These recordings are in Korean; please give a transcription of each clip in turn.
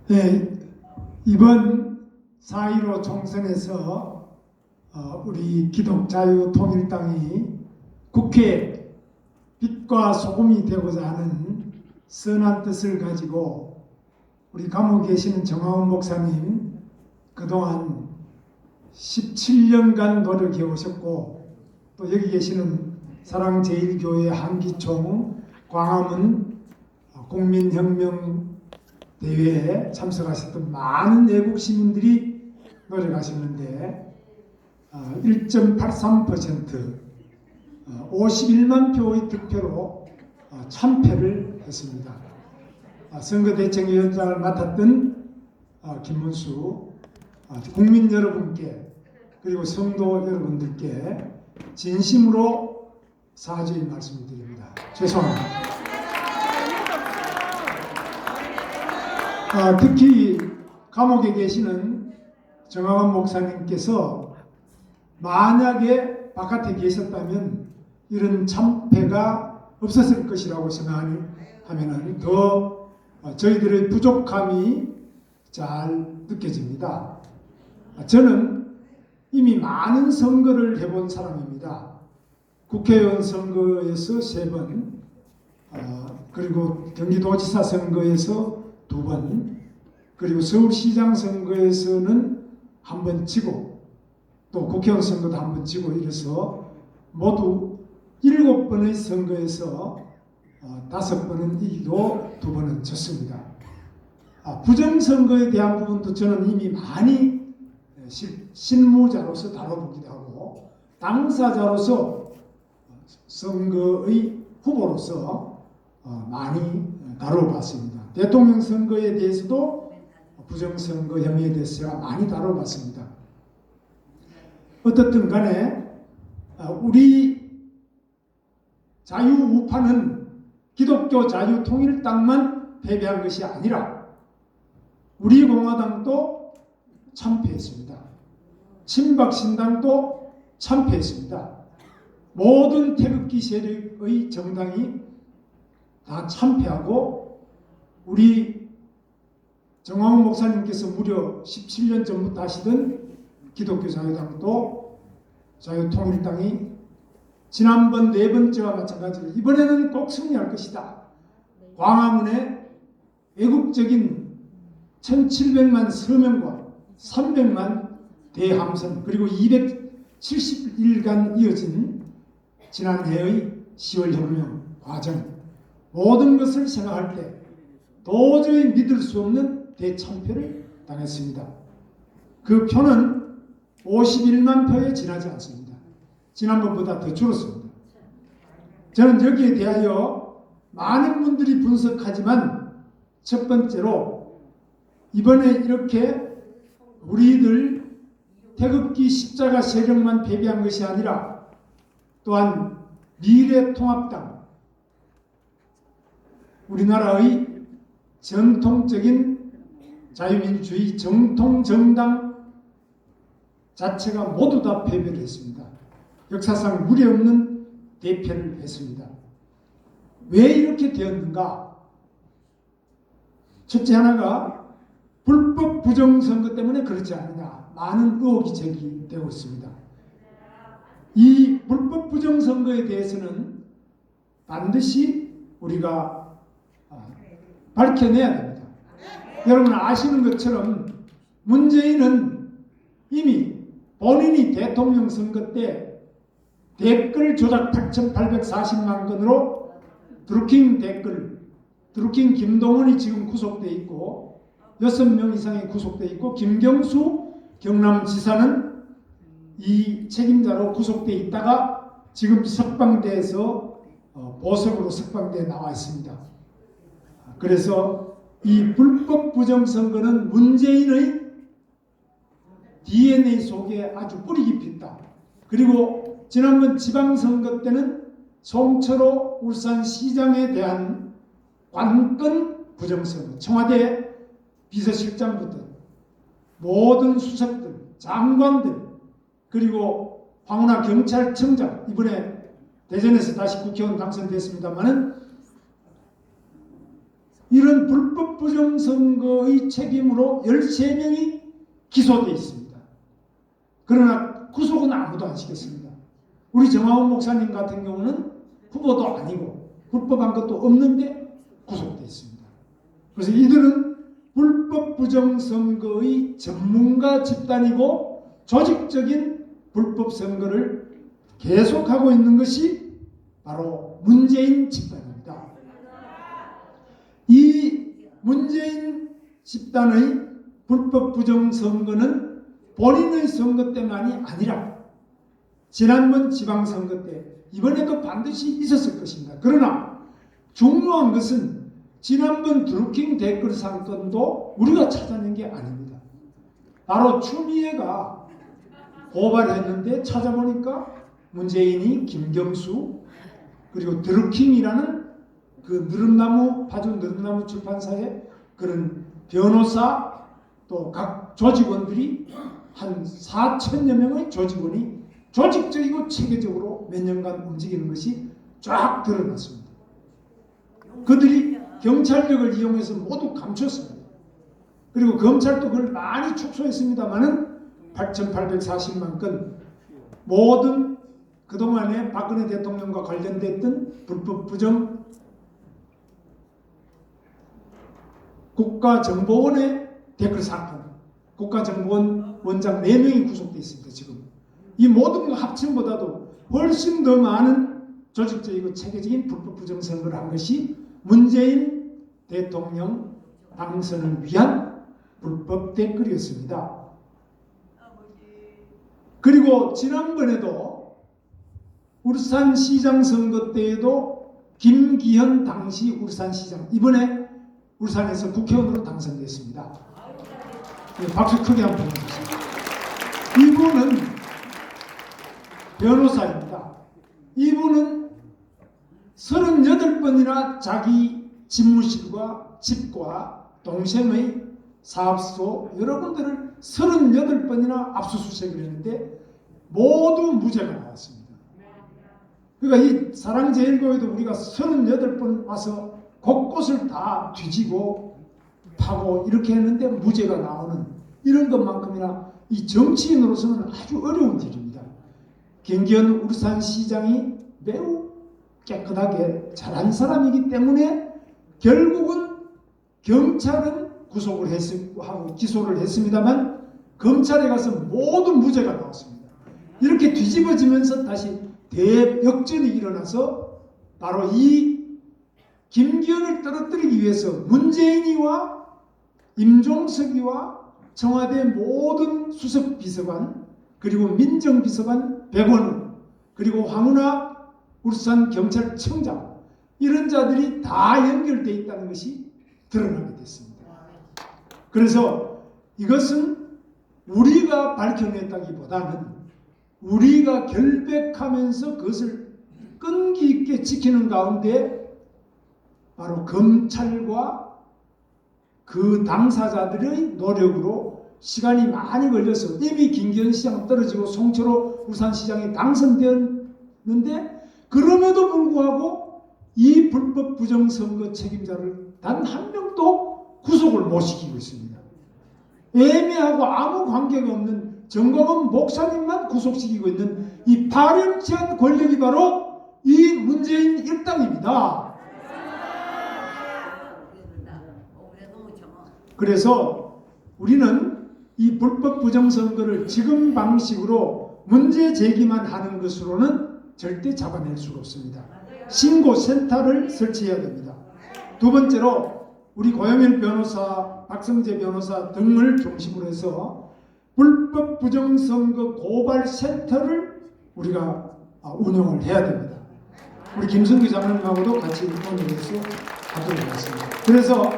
네, 이번 4.15 총선에서 우리 기독자유통일당이 국회에 빛과 소금이 되고자 하는 선한 뜻을 가지고 우리 감옥에 계시는 정화원 목사님 그동안 17년간 노력해 오셨고, 또 여기 계시는 사랑제일교회 한기총 광화문 국민혁명 대회에 참석하셨던 많은 외국 시민들이 노력하셨는데 1.83% 51만 표의 득표로 참패를 했습니다. 선거대책위원장을 맡았던 김문수 국민 여러분께 그리고 성도 여러분들께 진심으로 사죄의 말씀을 드립니다. 죄송합니다. 특히 감옥에 계시는 정화원 목사님께서 만약에 바깥에 계셨다면 이런 참패가 없었을 것이라고 생각하면 더 저희들의 부족함이 잘 느껴집니다. 저는 이미 많은 선거를 해본 사람입니다. 국회의원 선거에서 3번, 그리고 경기도지사 선거에서 2번, 그리고 서울시장 선거에서는 1번 지고, 또 국회의원 선거도 1번 지고, 이래서 모두 7번의 선거에서 5번은 이기고 2번은 졌습니다. 부정선거에 대한 부분도 저는 이미 많이 실무자로서 다뤄보기도 하고 당사자로서 선거의 후보로서 많이 다뤄봤습니다. 대통령 선거에 대해서도 부정선거 혐의에 대해서 제가 많이 다뤄봤습니다. 어떻든 간에 우리 자유우파는 기독교 자유통일당만 패배한 것이 아니라 우리 공화당도 참패했습니다. 친박신당도 참패했습니다. 모든 태극기 세력의 정당이 다 참패하고 우리 정화원 목사님께서 무려 17년 전부터 하시던 기독교 자유당도 자유통일당이 지난번 4번째와 마찬가지로 이번에는 꼭 승리할 것이다. 광화문에 애국적인 1700만 서명과 300만 대함선 그리고 270일간 이어진 지난해의 10월 혁명 과정 모든 것을 생각할 때 도저히 믿을 수 없는 대참패를 당했습니다. 그 표는 51만 표에 지나지 않습니다. 지난번보다 더 줄었습니다. 저는 여기에 대하여 많은 분들이 분석하지만 첫 번째로 이번에 이렇게 우리들 태극기 십자가 세력만 패배한 것이 아니라 또한 미래통합당 우리나라의 전통적인 자유민주주의 정통정당 자체가 모두 다 패배를 했습니다. 역사상 무례없는 대패를 했습니다. 왜 이렇게 되었는가? 첫째 하나가 불법 부정선거 때문에 그렇지 않느냐 많은 의혹이 제기되고 있습니다. 이 불법 부정선거에 대해서는 반드시 우리가 밝혀내야 됩니다. 여러분 아시는 것처럼 문재인은 이미 본인이 대통령 선거 때 댓글 조작 8,840만 건으로 드루킹 김동원이 지금 구속돼 있고 6명 이상이 구속돼 있고 김경수 경남지사는 이 책임자로 구속돼 있다가 지금 석방돼서 보석으로 석방돼 나와 있습니다. 그래서 이 불법 부정선거는 문재인의 DNA 속에 아주 뿌리 깊이 있다. 그리고 지난번 지방선거 때는 송철호 울산시장에 대한 관건 부정선거, 청와대 비서실장부터 모든 수석들, 장관들, 그리고 황운하 경찰청장, 이번에 대전에서 다시 국회의원 당선됐습니다만은 이런 불법 부정선거의 책임으로 13명이 기소되어 있습니다. 그러나 구속은 아무도 안 시켰습니다. 우리 정화원 목사님 같은 경우는 후보도 아니고 불법한 것도 없는데 구속되어 있습니다. 그래서 이들은 불법 부정선거의 전문가 집단이고 조직적인 불법 선거를 계속하고 있는 것이 바로 문재인 집단입니다. 이 문재인 집단의 불법 부정선거는 본인의 선거 때만이 아니라 지난번 지방선거 때 이번에도 반드시 있었을 것입니다. 그러나 중요한 것은 지난번 드루킹 댓글 사건도 우리가 찾아낸 게 아닙니다. 바로 추미애가 고발했는데 찾아보니까 문재인이 김경수 그리고 드루킹이라는 그 느릅나무 파주 느릅나무 출판사의 그런 변호사 또 각 조직원들이 한 4천여 명의 조직원이 조직적이고 체계적으로 몇 년간 움직이는 것이 쫙 드러났습니다. 그들이 경찰력을 이용해서 모두 감췄습니다. 그리고 검찰도 그걸 많이 축소했습니다마는 8,840만 건 모든 그동안에 박근혜 대통령과 관련됐던 불법 부정 국가정보원의 댓글 사건, 국가정보원 원장 4명이 구속되어 있습니다. 지금 이 모든 것 합친보다도 훨씬 더 많은 조직적이고 체계적인 불법 부정선거를 한 것이 문재인 대통령 당선을 위한 불법 댓글이었습니다. 그리고 지난번에도 울산시장 선거 때에도 김기현 당시 울산시장, 이번에 울산에서 국회의원으로 당선됐습니다. 네, 박수 크게 한번 보내주세요. 이분은 변호사입니다. 이분은 38번이나 자기 집무실과 집과 동생의 사업소 여러 군데를 38번이나 압수수색을 했는데 모두 무죄가 나왔습니다. 그러니까 이 사랑제일교회도 우리가 38번 와서 곳곳을 다 뒤지고 파고 이렇게 했는데 무죄가 나오는 이런 것만큼이나 이 정치인으로서는 아주 어려운 일입니다. 김기현 울산시장이 매우 깨끗하게 잘한 사람이기 때문에 결국은 경찰은 구속을 하고 기소를 했습니다만 검찰에 가서 모두 무죄가 나왔습니다. 이렇게 뒤집어지면서 다시 대역전이 일어나서 바로 이 김기현을 떨어뜨리기 위해서 문재인이와 임종석이와 청와대 모든 수석 비서관 그리고 민정비서관 100원 그리고 황운하 울산경찰청장 이런 자들이 다 연결되어 있다는 것이 드러나게 됐습니다. 그래서 이것은 우리가 밝혀냈다기보다는 우리가 결백하면서 그것을 끈기 있게 지키는 가운데 바로 검찰과 그 당사자들의 노력으로 시간이 많이 걸려서 이미 김기현 시장은 떨어지고 송철호 울산시장이 당선되었는데 그럼에도 불구하고 이 불법 부정선거 책임자를 단 한 명도 구속을 못 시키고 있습니다. 애매하고 아무 관계가 없는 정광훈 목사님만 구속시키고 있는 이 파렴치한 권력이 바로 이 문재인 일당입니다. 그래서 우리는 이 불법 부정선거를 지금 방식으로 문제 제기만 하는 것으로는 절대 잡아낼 수가 없습니다. 신고센터를 설치해야 됩니다. 두 번째로 우리 고영일 변호사, 박성재 변호사 등을 중심으로 해서 불법 부정선거 고발센터를 우리가 운영을 해야 됩니다. 우리 김승규 장관님하고도 같이 운영해서 하도록 하겠습니다. 그래서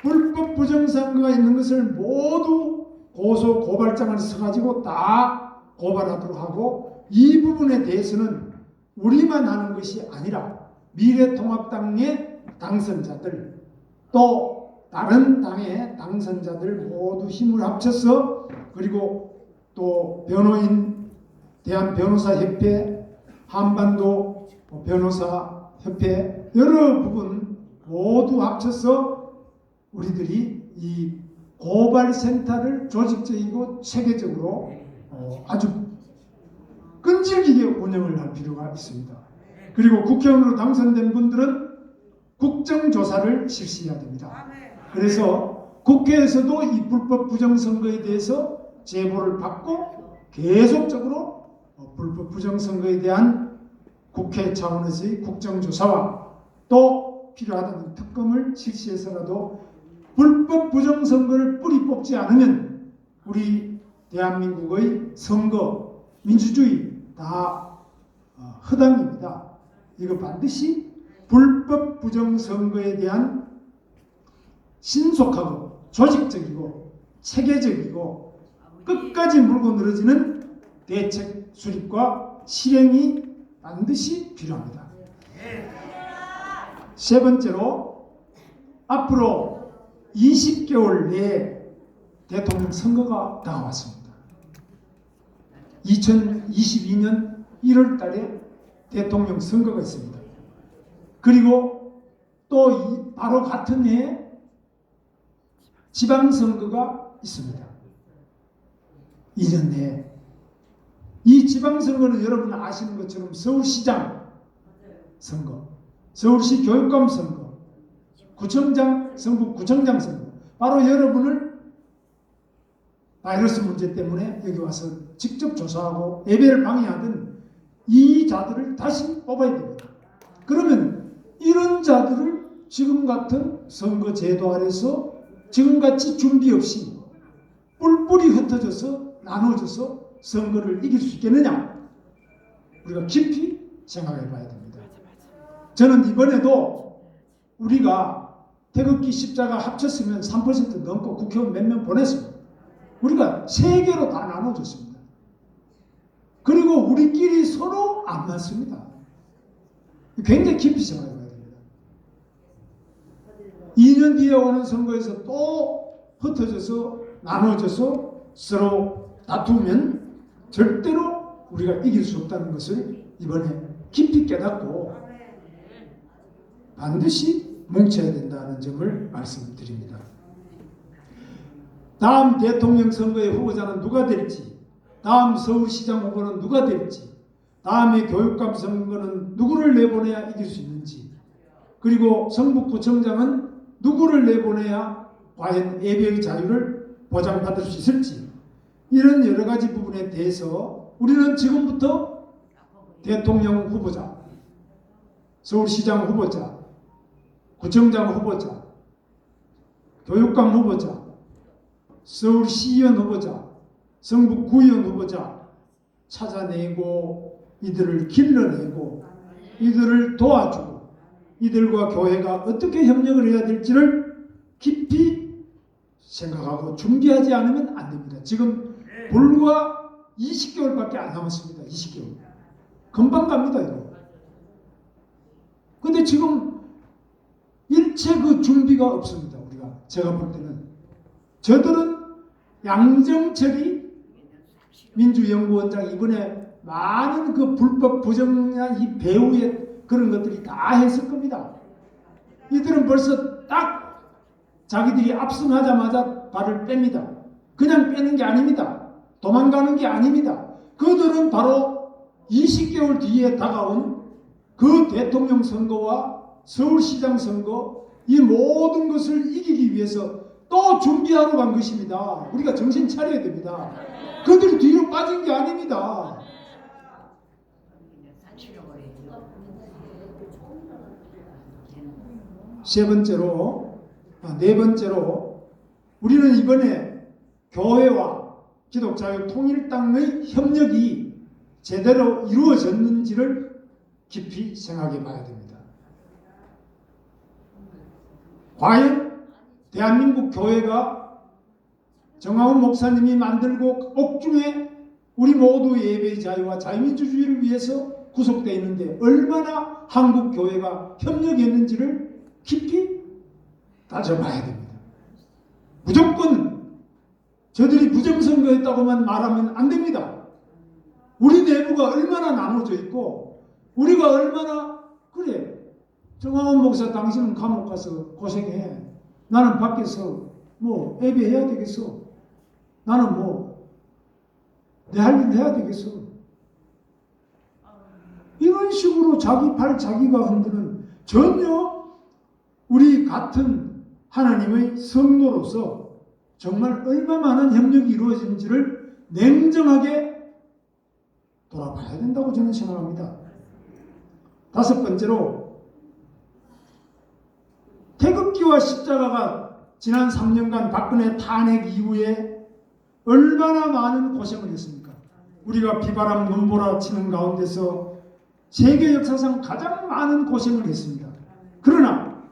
불법 부정선거가 있는 것을 모두 고소 고발장을 써가지고 다 고발하도록 하고 이 부분에 대해서는 우리만 하는 것이 아니라 미래통합당의 당선자들 또 다른 당의 당선자들 모두 힘을 합쳐서 그리고 또 변호인 대한변호사협회 한반도 변호사협회 여러 부분 모두 합쳐서 우리들이 이 고발센터를 조직적이고 체계적으로 아주 끈질기게 운영을 할 필요가 있습니다. 그리고 국회의원으로 당선된 분들은 국정조사를 실시해야 됩니다. 그래서 국회에서도 이 불법 부정선거에 대해서 제보를 받고 계속적으로 불법 부정선거에 대한 국회 차원에서의 국정조사와 또 필요하다면 특검을 실시해서라도 불법 부정선거를 뿌리 뽑지 않으면 우리 대한민국의 선거, 민주주의 다 허당입니다. 이거 반드시 불법 부정선거에 대한 신속하고 조직적이고 체계적이고 끝까지 물고 늘어지는 대책 수립과 실행이 반드시 필요합니다. 세 번째로 앞으로 20개월 내에 대통령 선거가 다가왔습니다. 2022년 1월 달에 대통령 선거가 있습니다. 그리고 또 바로 같은 해에 지방선거가 있습니다. 2년 내에. 이 지방선거는 여러분 아시는 것처럼 서울시장 선거, 서울시 교육감 선거, 구청장, 성북구청장 선거. 바로 여러분을 바이러스 문제 때문에 여기 와서 직접 조사하고 예배를 방해하던 이 자들을 다시 뽑아야 됩니다. 그러면 이런 자들을 지금 같은 선거 제도 아래서 지금같이 준비 없이 뿔뿔이 흩어져서 나눠져서 선거를 이길 수 있겠느냐? 우리가 깊이 생각해 봐야 됩니다. 저는 이번에도 우리가 태극기 십자가 합쳤으면 3% 넘고 국회의원 몇 명 보냈습니다. 우리가 3개로 다 나눠졌습니다. 그리고 우리끼리 서로 안 맞습니다. 굉장히 깊이 생각해 봐야 됩니다. 2년 뒤에 오는 선거에서 또 흩어져서 나눠져서 서로 다투면 절대로 우리가 이길 수 없다는 것을 이번에 깊이 깨닫고 반드시 뭉쳐야 된다는 점을 말씀드립니다. 다음 대통령 선거의 후보자는 누가 될지, 다음 서울시장 후보는 누가 될지, 다음에 교육감 선거는 누구를 내보내야 이길 수 있는지, 그리고 성북구청장은 누구를 내보내야 과연 예배의 자유를 보장받을 수 있을지, 이런 여러 가지 부분에 대해서 우리는 지금부터 대통령 후보자, 서울시장 후보자, 구청장 후보자, 교육감 후보자, 서울시의원 후보자, 성북구의원 후보자 찾아내고 이들을 길러내고 이들을 도와주고 이들과 교회가 어떻게 협력을 해야 될지를 깊이 생각하고 준비하지 않으면 안 됩니다. 지금 불과 20개월밖에 안 남았습니다. 20개월. 금방 갑니다. 이거. 근데 지금 일체 그 준비가 없습니다. 우리가 제가 볼 때는 저들은 양정철이 민주연구원장 이번에 많은 그 불법 부정한 이 배후의 그런 것들이 다 했을 겁니다. 이들은 벌써 딱 자기들이 압승하자마자 발을 뺍니다. 그냥 빼는 게 아닙니다. 도망가는 게 아닙니다. 그들은 바로 20개월 뒤에 다가온 그 대통령 선거와 서울시장 선거 이 모든 것을 이기기 위해서 또 준비하러 간 것입니다. 우리가 정신 차려야 됩니다. 그들이 뒤로 빠진 게 아닙니다. 네 번째로 우리는 이번에 교회와 기독자유 통일당의 협력이 제대로 이루어졌는지를 깊이 생각해 봐야 됩니다. 과연 대한민국 교회가 정화훈 목사님이 만들고 옥중에 우리 모두의 예배의 자유와 자유민주주의를 위해서 구속되어 있는데 얼마나 한국 교회가 협력했는지를 깊이 따져봐야 됩니다. 무조건 저들이 부정선거했다고만 말하면 안 됩니다. 우리 내부가 얼마나 나눠져 있고 우리가 얼마나 그래 정화훈 목사 당신은 감옥 가서 고생해. 나는 밖에서 뭐 예배해야 되겠어. 나는 뭐 내 할 일 해야 되겠어. 이런 식으로 자기 팔 자기가 흔드는, 전혀 우리 같은 하나님의 성도로서 정말 얼마 많은 협력이 이루어진지를 냉정하게 돌아봐야 된다고 저는 생각합니다. 다섯 번째로, 태극기와 십자가가 지난 3년간 박근혜 탄핵 이후에 얼마나 많은 고생을 했습니까? 우리가 비바람 눈보라 치는 가운데서 세계 역사상 가장 많은 고생을 했습니다. 그러나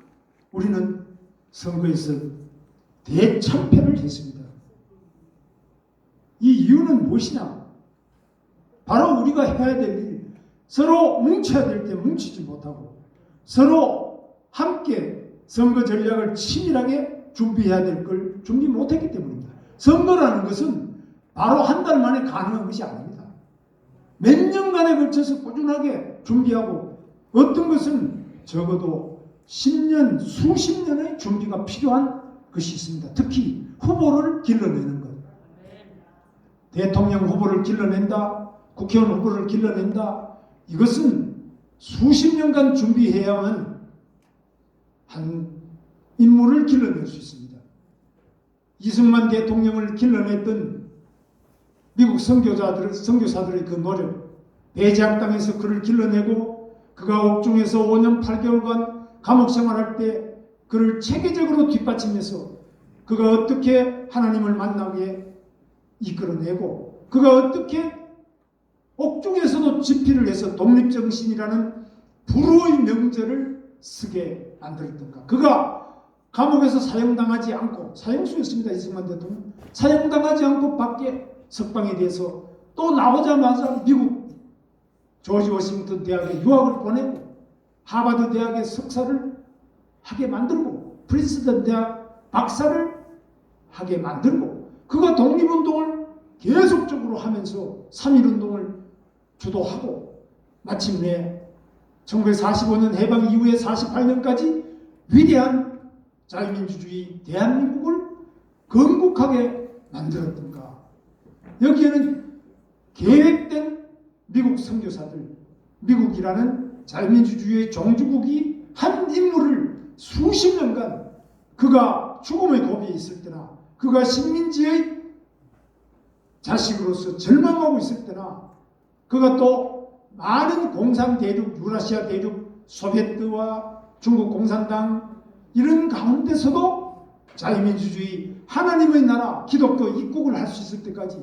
우리는 선거에서 대참패를 했습니다. 이 이유는 무엇이냐? 바로 우리가 해야 될 일, 서로 뭉쳐야 될 때 뭉치지 못하고, 서로 함께 선거 전략을 치밀하게 준비해야 될 걸 준비 못했기 때문입니다. 선거라는 것은 바로 한 달 만에 가능한 것이 아닙니다. 몇 년간에 걸쳐서 꾸준하게 준비하고, 어떤 것은 적어도 10년, 수십 년의 준비가 필요한 것이 있습니다. 특히 후보를 길러내는 것. 대통령 후보를 길러낸다, 국회의원 후보를 길러낸다. 이것은 수십 년간 준비해야만 한 인물을 길러낼 수 있습니다. 이승만 대통령을 길러냈던 미국 선교사들의 그 노력, 배제학당에서 그를 길러내고 그가 옥중에서 5년 8개월간 감옥 생활할 때 그를 체계적으로 뒷받침해서 그가 어떻게 하나님을 만나게 이끌어내고, 그가 어떻게 옥중에서도 집필을 해서 독립정신이라는 불후의 명제를 쓰게 만들었던가. 그가 감옥에서 사형당하지 않고, 사형수였습니다. 이승만 대통령. 사형당하지 않고 밖에 석방에 대해서 또 나오자마자 미국 조지 워싱턴 대학에 유학을 보내고, 하버드 대학에 석사를 하게 만들고, 프린스턴 대학 박사를 하게 만들고, 그가 독립운동을 계속적으로 하면서 3.1운동을 주도하고, 마침내 1945년 해방 이후에 48년까지 위대한 자유민주주의 대한민국을 건국하게 만들었던가. 여기에는 계획된 미국 선교사들, 미국이라는 자유민주주의의 종주국이 한 인물을 수십 년간, 그가 죽음의 고비에 있을 때나, 그가 식민지의 자식으로서 절망하고 있을 때나, 그가 또 많은 공산대륙, 유라시아 대륙, 소비에트와 중국 공산당 이런 가운데서도 자유민주주의, 하나님의 나라, 기독교 입국을 할 수 있을 때까지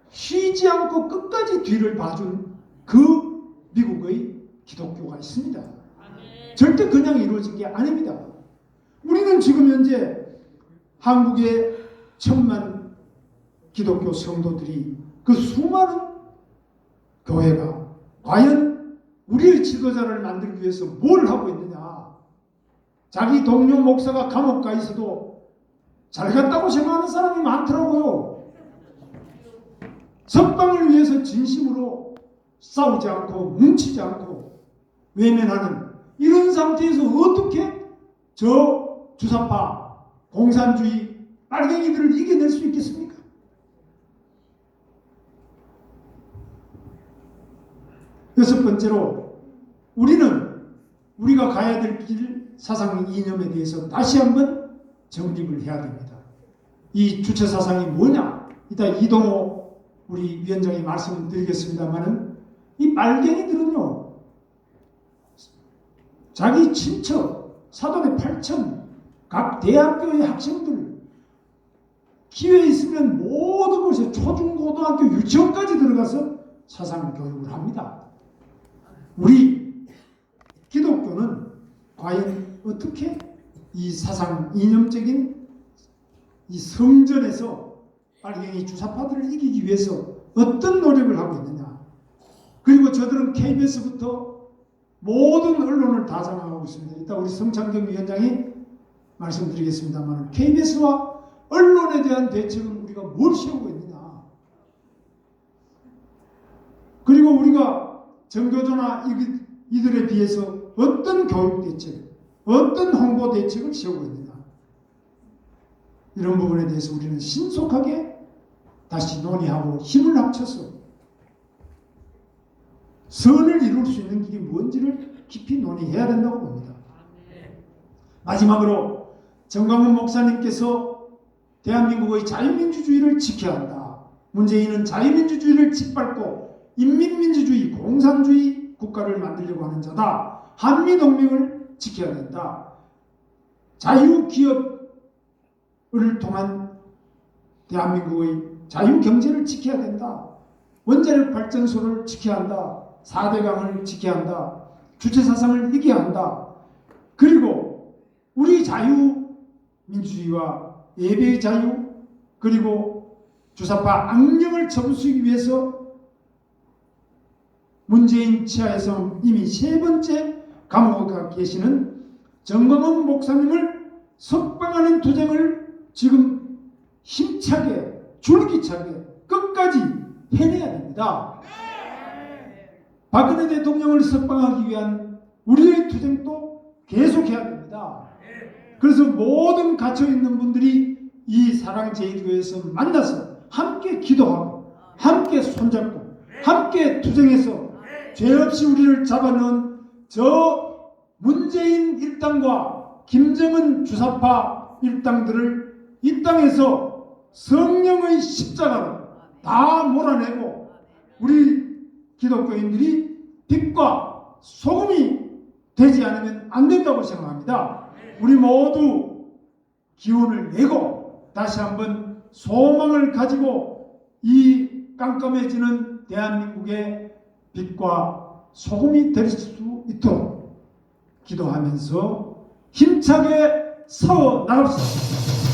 쉬지 않고 끝까지 뒤를 봐준 그 미국의 기독교가 있습니다. 절대 그냥 이루어진 게 아닙니다. 우리는 지금 현재 한국의 1,000만 기독교 성도들이, 그 수많은 교회가 과연 우리의 지도자를 만들기 위해서 뭘 하고 있느냐. 자기 동료 목사가 감옥 가 있어도 잘 갔다고 생각하는 사람이 많더라고요. 석방을 위해서 진심으로 싸우지 않고 뭉치지 않고 외면하는 이런 상태에서 어떻게 저 주사파, 공산주의, 빨갱이들을 이겨낼 수 있겠습니까? 여섯 번째로, 우리는 우리가 가야 될 길, 사상 이념에 대해서 다시 한번 정립을 해야 됩니다. 이 주체 사상이 뭐냐? 이따 이동호 우리 위원장이 말씀드리겠습니다만은, 이 빨갱이들은요, 자기 친척, 사돈의 8천, 각 대학교의 학생들, 기회 있으면 모든 곳에 초중고등학교 유치원까지 들어가서 사상 교육을 합니다. 우리 기독교는 과연 어떻게 이 사상 이념적인 이 성전에서 빨갱이 주사파들을 이기기 위해서 어떤 노력을 하고 있느냐. 그리고 저들은 KBS부터 모든 언론을 다 장악하고 있습니다. 이따 우리 성창경 위원장이 말씀드리겠습니다만, KBS와 언론에 대한 대책은 우리가 뭘 세우고 있느냐. 그리고 우리가 전교조나 이들에 비해서 어떤 교육 대책, 어떤 홍보 대책을 세우고 있느냐. 이런 부분에 대해서 우리는 신속하게 다시 논의하고 힘을 합쳐서 선을 이룰 수 있는 길이 뭔지를 깊이 논의해야 된다고 봅니다. 마지막으로 정광훈 목사님께서 대한민국의 자유민주주의를 지켜야 한다. 문재인은 자유민주주의를 짓밟고 인민민주주의, 공산주의 국가를 만들려고 하는 자다. 한미동맹을 지켜야 된다. 자유기업을 통한 대한민국의 자유경제를 지켜야 된다. 원자력 발전소를 지켜야 한다. 4대강을 지켜야 한다. 주체사상을 이겨야 한다. 그리고 우리 자유민주주의와 예배의 자유, 그리고 주사파 악령을 접수하기 위해서 문재인 치하에서 이미 3번째 감옥에 가 계시는 정광훈 목사님을 석방하는 투쟁을 지금 힘차게, 줄기차게 끝까지 해내야 됩니다. 박근혜 대통령을 석방하기 위한 우리의 투쟁도 계속해야 됩니다. 그래서 모든 갇혀있는 분들이 이 사랑제일교회에서 만나서 함께 기도하고 함께 손잡고 함께 투쟁해서 죄 없이 우리를 잡아넣은 저 문재인 일당과 김정은 주사파 일당들을 이 땅에서 성령의 십자가로 다 몰아내고 우리 기독교인들이 빛과 소금이 되지 않으면 안 된다고 생각합니다. 우리 모두 기운을 내고 다시 한번 소망을 가지고 이 깜깜해지는 대한민국의 빛과 소금이 될 수 있도록 기도하면서 힘차게 싸워 나갑시다.